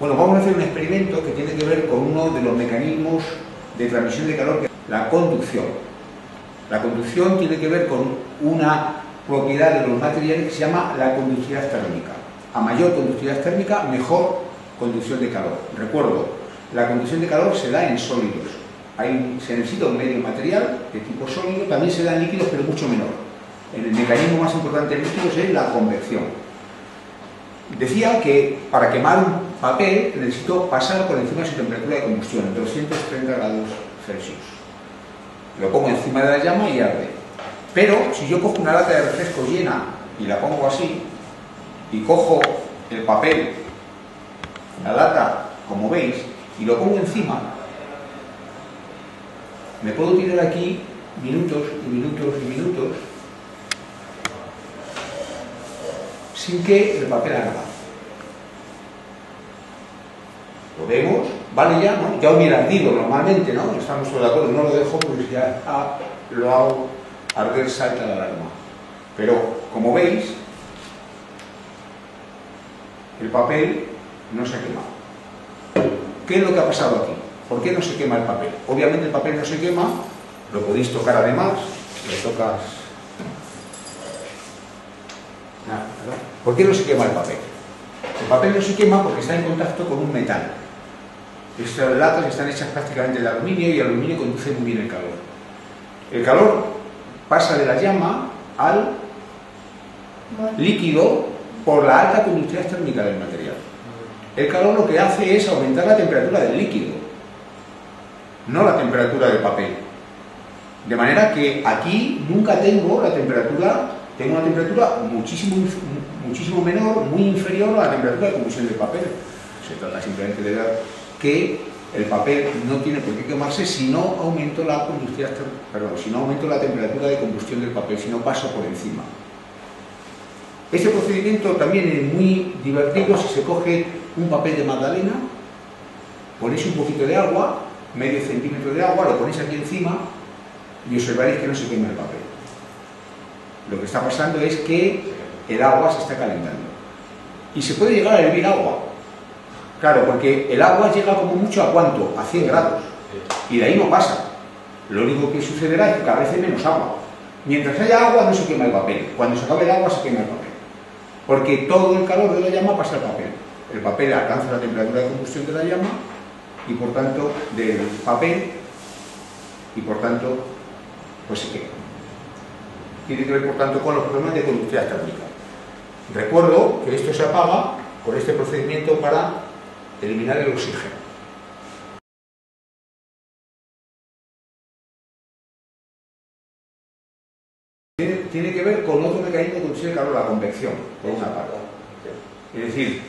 Bueno, vamos a hacer un experimento que tiene que ver con uno de los mecanismos de transmisión de calor, que es la conducción. La conducción tiene que ver con una propiedad de los materiales que se llama la conductividad térmica. A mayor conductividad térmica, mejor conducción de calor. Recuerdo, la conducción de calor se da en sólidos. Se necesita un medio material de tipo sólido, también se da en líquidos, pero mucho menor. El mecanismo más importante en líquidos es la convección. Decía que para quemar un papel necesito pasar por encima de su temperatura de combustión, 230 grados Celsius. Lo pongo encima de la llama y arde. Pero si yo cojo una lata de refresco llena y la pongo así, y cojo el papel, la lata, como veis, y lo pongo encima, me puedo tirar aquí minutos y minutos y minutos sin que el papel arda. Lo vemos, vale ya, ¿no? Ya hubiera ardido normalmente, ¿no? Estamos todos de acuerdo, no lo dejo porque ya lo hago arder, salta la alarma. Pero, como veis, el papel no se ha quemado. ¿Qué es lo que ha pasado aquí? ¿Por qué no se quema el papel? Obviamente el papel no se quema, lo podéis tocar además, lo tocas... Nada, ¿verdad? ¿Por qué no se quema el papel? El papel no se quema porque está en contacto con un metal. Estas latas están hechas prácticamente de aluminio y el aluminio conduce muy bien el calor. El calor pasa de la llama al líquido por la alta conductividad térmica del material. El calor lo que hace es aumentar la temperatura del líquido, no la temperatura del papel. De manera que aquí nunca tengo la temperatura, tengo una temperatura muchísimo menor, muy inferior a la temperatura de combustión del papel. Se trata simplemente de ver que el papel no tiene por qué quemarse si no aumento la si no aumento la temperatura de combustión del papel, si no paso por encima. Este procedimiento también es muy divertido si se coge un papel de magdalena, ponéis un poquito de agua, medio centímetro de agua, lo ponéis aquí encima y observaréis que no se quema el papel. Lo que está pasando es que el agua se está calentando. Y se puede llegar a hervir agua. Claro, porque el agua llega como mucho a ¿cuánto? A 100 grados. Y de ahí no pasa. Lo único que sucederá es que cada vez hay menos agua. Mientras haya agua no se quema el papel. Cuando se acabe el agua se quema el papel. Porque todo el calor de la llama pasa al papel. El papel alcanza la temperatura de combustión de la llama y por tanto del papel y por tanto pues se quema. Tiene que ver por tanto con los problemas de conductividad térmica. Recuerdo que esto se apaga con este procedimiento para eliminar el oxígeno. Tiene que ver con otro mecanismo de conducción de calor, la convección, por una parte. Es decir,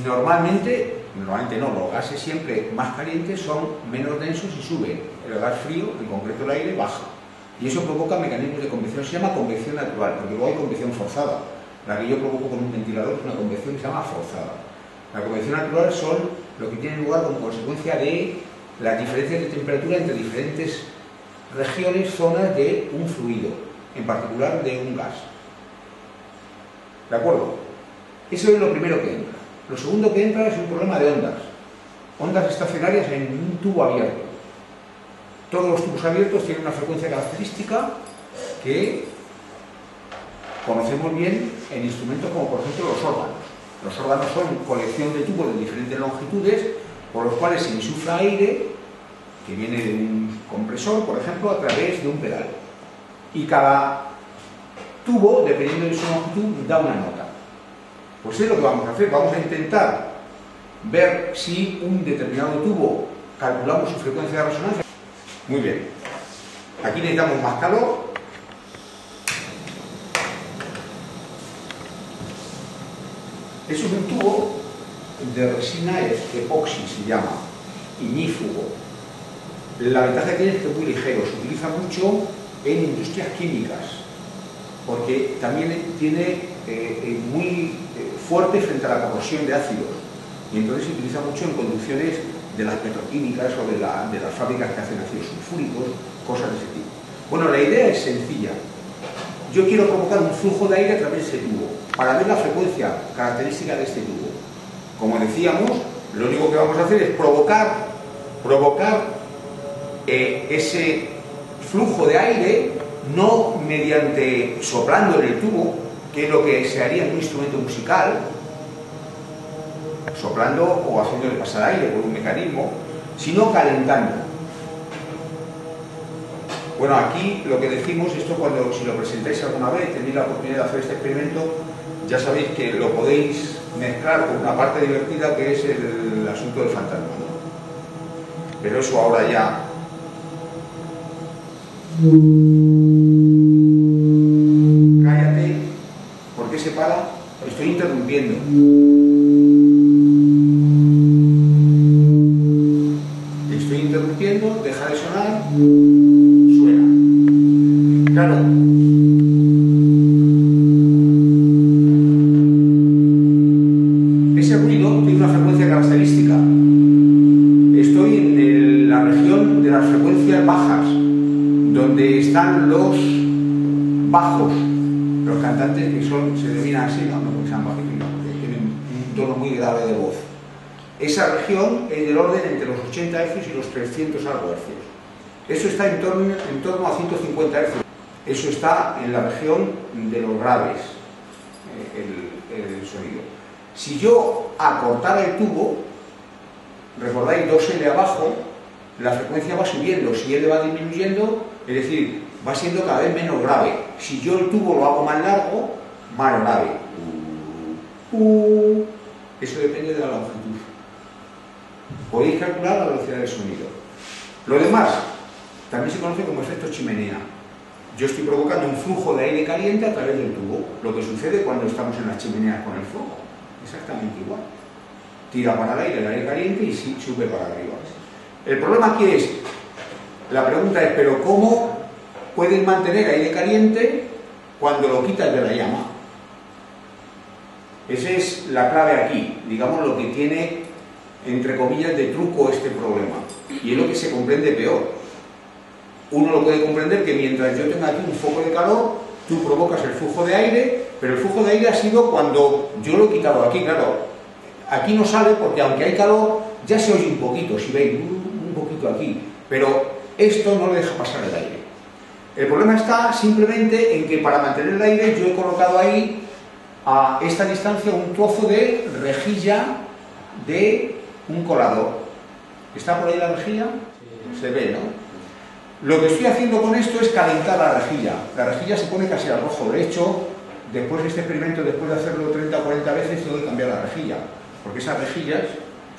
normalmente no, los gases siempre más calientes son menos densos y suben. El gas frío, en concreto el aire, baja. Y eso provoca mecanismos de convección, se llama convección natural, porque luego hay convección forzada. La que yo provoco con un ventilador es una convección que se llama forzada. La convección natural son lo que tiene lugar como consecuencia de las diferencias de temperatura entre diferentes regiones, zonas de un fluido, en particular de un gas. ¿De acuerdo? Eso es lo primero que entra. Lo segundo que entra es un problema de ondas. Ondas estacionarias en un tubo abierto. Todos los tubos abiertos tienen una frecuencia característica que conocemos bien en instrumentos como por ejemplo los órganos. Los órganos son colección de tubos de diferentes longitudes por los cuales se insufla aire que viene de un compresor, por ejemplo, a través de un pedal. Y cada tubo, dependiendo de su longitud, da una nota. Pues es lo que vamos a hacer. Vamos a intentar ver si un determinado tubo calculamos su frecuencia de resonancia. Muy bien. Aquí necesitamos más calor. Eso es un tubo de resina epoxi, se llama, ignífugo. La ventaja que tiene es que es muy ligero, se utiliza mucho en industrias químicas, porque también tiene muy fuerte frente a la corrosión de ácidos, y entonces se utiliza mucho en conducciones de las petroquímicas o de las fábricas que hacen ácidos sulfúricos, cosas de ese tipo. Bueno, la idea es sencilla. Yo quiero provocar un flujo de aire a través de ese tubo, para ver la frecuencia característica de este tubo. como decíamos, lo único que vamos a hacer es provocar ese flujo de aire, no mediante soplando en el tubo, que es lo que se haría en un instrumento musical, soplando o haciéndole pasar aire por un mecanismo, sino calentando. Bueno, aquí lo que decimos, esto cuando si lo presentáis alguna vez, tenéis la oportunidad de hacer este experimento, ya sabéis que lo podéis mezclar con una parte divertida que es el asunto del fantasma, ¿no? Pero eso ahora ya... Cállate, ¿por qué se para? Estoy interrumpiendo. Estoy interrumpiendo, deja de sonar, suena. Claro. Ese ruido tiene una frecuencia característica. Estoy en la región de las frecuencias bajas, donde están los bajos, los cantantes que se denominan así, no porque sean bajos, sino porque tienen un tono muy grave de voz. Esa región es del orden entre los 80 Hz y los 300 algo Hz. Eso está en torno a 150 Hz. Eso está en la región de los graves, el sonido. Si yo acortara el tubo, recordáis 2L abajo, la frecuencia va subiendo. Si L va disminuyendo, es decir, va siendo cada vez menos grave. Si yo el tubo lo hago más largo, más grave. Eso depende de la longitud. Podéis calcular la velocidad del sonido. Lo demás también se conoce como efecto chimenea. Yo estoy provocando un flujo de aire caliente a través del tubo, lo que sucede cuando estamos en las chimeneas con el fuego. Exactamente igual. Tira para el aire caliente y sube para arriba. El problema aquí es, la pregunta es, ¿pero cómo puedes mantener aire caliente cuando lo quitas de la llama? Esa es la clave aquí, digamos lo que tiene, entre comillas, de truco este problema. Y es lo que se comprende peor. Uno lo puede comprender que mientras yo tenga aquí un foco de calor, tú provocas el flujo de aire, pero el flujo de aire ha sido cuando yo lo he quitado aquí, claro. Aquí no sale porque aunque hay calor, ya se oye un poquito, si veis, un poquito aquí. Pero esto no le deja pasar el aire. El problema está simplemente en que para mantener el aire yo he colocado ahí a esta distancia un trozo de rejilla de un colador. ¿Está por ahí la rejilla? Sí. Se ve, ¿no? Lo que estoy haciendo con esto es calentar la rejilla. La rejilla se pone casi al rojo. De hecho, después de este experimento, después de hacerlo 30 o 40 veces, tengo que cambiar la rejilla. Porque esas rejillas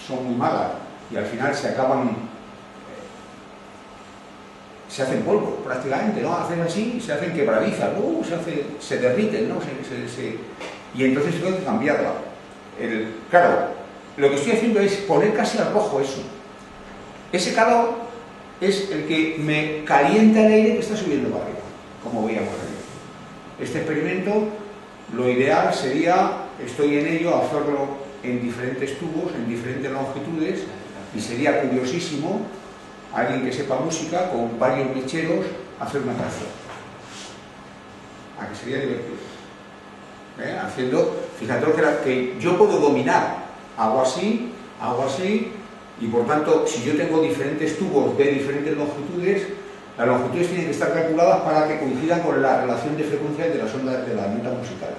son muy malas y al final se acaban... se hacen polvo prácticamente, ¿no? Hacen así, se hacen quebradizas, se derriten, ¿no? Y entonces tengo que cambiarla. Claro, lo que estoy haciendo es poner casi al rojo eso. Ese calor es el que me calienta el aire que está subiendo para arriba, como veíamos ayer. Este experimento, lo ideal sería, estoy en ello, hacerlo en diferentes tubos, en diferentes longitudes, y sería curiosísimo alguien que sepa música, con varios mecheros, hacer una canción. ¿A que sería divertido? Haciendo, fíjate que yo puedo dominar, hago así, y por tanto, si yo tengo diferentes tubos de diferentes longitudes, las longitudes tienen que estar calculadas para que coincidan con la relación de frecuencias de las ondas de las notas musicales.